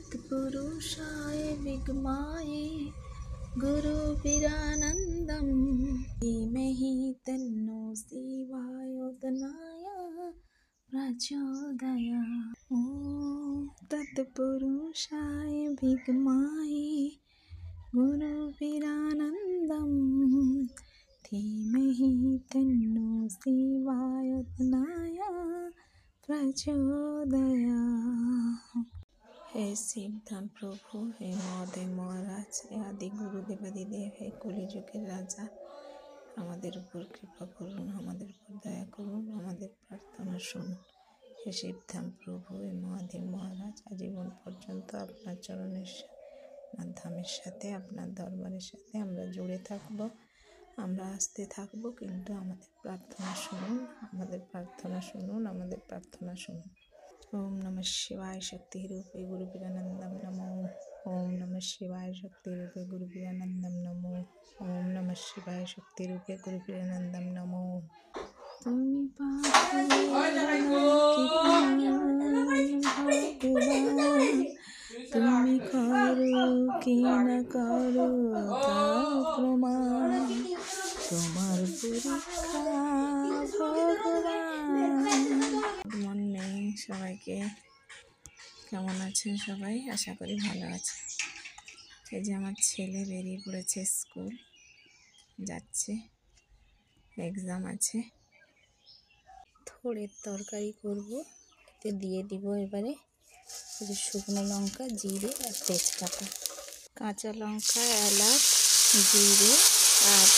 तत्पुरुषाय विद्महे गुरुभिरानन्दं धीमहि तन्नो शिवायोतनाय प्रचोदयात्। ॐ तत्पुरुषाय विद्महे गुरुभिरानन्दं धीमहि तन्नो शिवायोतनाय प्रचोदयात्। हे शिवधाम प्रभु, हे महादेव महाराज, हे आदि गुरुदेव आदिदेव, हे कलिजुगের রাজা, আমাদের উপর কৃপা করুন, আমাদের উপর দয়া করুন, আমাদের প্রার্থনা শুনুন। হে শিবধাম প্রভু, হে মহাদেব মহারাজ, আজীবন পর্যন্ত আপনার চরণের ধামের সাথে, আপনার দরবারের সাথে আমরা জুড়ে থাকব, আমরা আসতে থাকব, কিন্তু আমাদের প্রার্থনা শুনুন, আমাদের প্রার্থনা শুনুন, আমাদের প্রার্থনা শুনুন। ओम नमः शिवाय शक्ति रूपे गुरुभिरानंदम नमो। ओम नमः शिवाय शक्ति रूपे गुरुभिरानंदम नमो। ओम नमः शिवाय शक्ति रूपे गुरुभिरानंदम नमो। তুমি করো কি না করো তা প্রমাণ, তোমার পরীক্ষা ভগবান। গুড মর্নিং সবাইকে, কেমন আছেন সবাই? আশা করি ভালো আছে। এই যে আমার ছেলে বেরিয়ে পড়েছে, স্কুল যাচ্ছে, এক্সাম আছে। থোড়ের তরকারি করব, এতে দিয়ে দিব এবারে এই যে শুকনো লঙ্কা, জিরে আর তেজপাতা, কাঁচা লঙ্কা, এলাচ, জিরে আর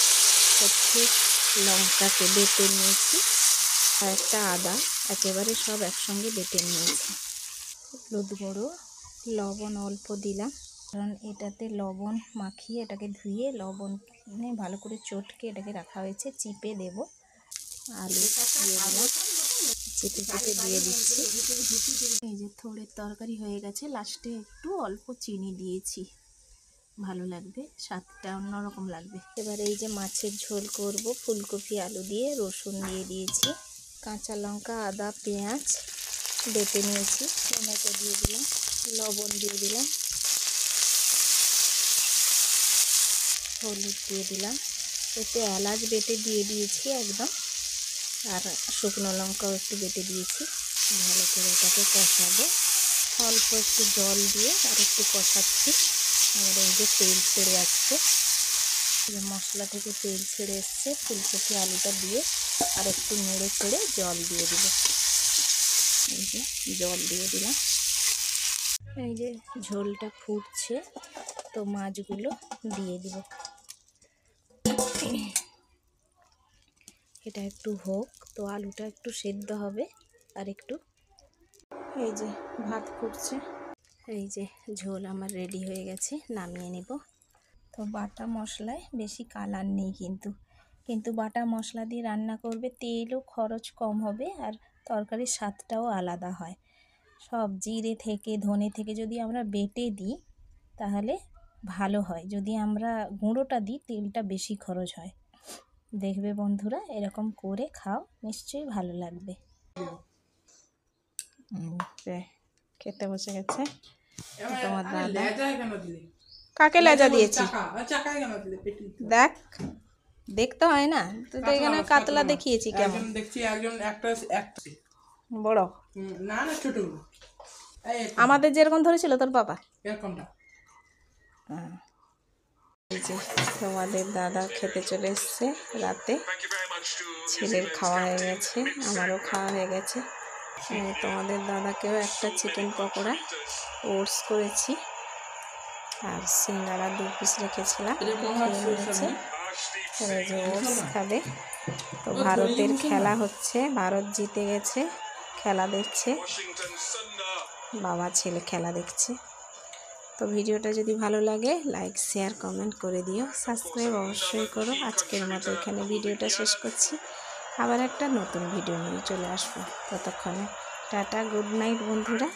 হচ্ছে লঙ্কাকে বেটে নিয়েছি, আর একটা আদা একেবারে সব একসঙ্গে বেটে নিয়েছি। হলুদ গুঁড়ো, লবণ অল্প দিলাম, কারণ এটাতে লবণ মাখিয়ে এটাকে ধুয়ে লবণে ভালো করে চটকে এটাকে রাখা হয়েছে। চিপে দেব, আলু দিয়ে দিলাম, চিপে চিপে দিয়ে দিচ্ছি। এই যে থোড়ের তরকারি হয়ে গেছে, লাস্টে একটু অল্প চিনি দিয়েছি, ভালো লাগবে, স্বাদটা অন্যরকম লাগবে। এবার এই যে মাছের ঝোল করব, ফুলকপি আলু দিয়ে, রসুন দিয়ে দিয়েছি, কাঁচা লঙ্কা, আদা, পেঁয়াজ বেটে নিয়েছি, টমেটো দিয়ে দিলাম, লবণ দিয়ে দিলাম, হলুদ দিয়ে দিলাম, এতে এলাচ বেটে দিয়ে দিয়েছি একদম, আর শুকনো লঙ্কাও একটু বেটে দিয়েছি। ভালো করে এটাকে কষাবো, অল্প একটু জল দিয়ে আর একটু কষাচ্ছি। আর এই যে তেল ছেড়ে যাচ্ছে, মশলা থেকে তেল ছেড়ে এসছে, ফুলকপি আলুটা দিয়ে আর একটু নেড়ে ছেড়ে জল দিয়ে দিব। এই যে জল দিয়ে দিলাম, এই যে ঝোলটা ফুটছে, তো মাছগুলো দিয়ে দিব। এটা একটু হোক, তো আলুটা একটু সেদ্ধ হবে আর একটু। এই যে ভাত ফুটছে, এই যে ঝোল আমার রেডি হয়ে গেছে, নামিয়ে নেব। তো বাটা মশলায় বেশি কালার নেই, কিন্তু বাটা মশলা দিয়ে রান্না করবে, তেলও খরচ কম হবে আর তরকারির স্বাদটাও আলাদা হয়। সব জিরে থেকে ধনে থেকে যদি আমরা বেটে দিই তাহলে ভালো হয়, যদি আমরা গুঁড়োটা দিই তেলটা বেশি খরচ হয়। দেখবে বন্ধুরা, এরকম করে খাও, নিশ্চয়ই ভালো লাগবে। খেতে বসে গেছে তোমার দাদা। কাকে লেজা দিয়েছি? দেখ, দেখতে হয় না, তুই তো এখানে কাতলা দেখিয়েছি কেমন দেখছি, একজন একটা বড় না না ছোট, আমাদের যেরকম ধরেছিল তোর বাবা এরকমটা। এই যে তোমাদের দাদা খেতে চলে এসছে রাতে, ছেলের খাওয়া হয়ে গেছে, আমারও খাওয়া হয়ে গেছে। তোমাদের দাদাকেও একটা চিকেন পকোড়া, ওটস করেছি আর সিঙ্গারা 2 পিস রেখেছিলাম, খেয়ে যে ওটস খাবে। তো ভারতের খেলা হচ্ছে, ভারত জিতে গেছে, খেলা দেখছে, বাবা ছেলে খেলা দেখছে। তো ভিডিওটা যদি ভালো লাগে লাইক শেয়ার কমেন্ট করে দিও, সাবস্ক্রাইব অবশ্যই করো। আজকের মতো এখানে ভিডিওটা শেষ করছি, আবার একটা নতুন ভিডিও নিয়ে চলে আসবো। ততক্ষণে টাটা, গুড নাইট বন্ধুরা।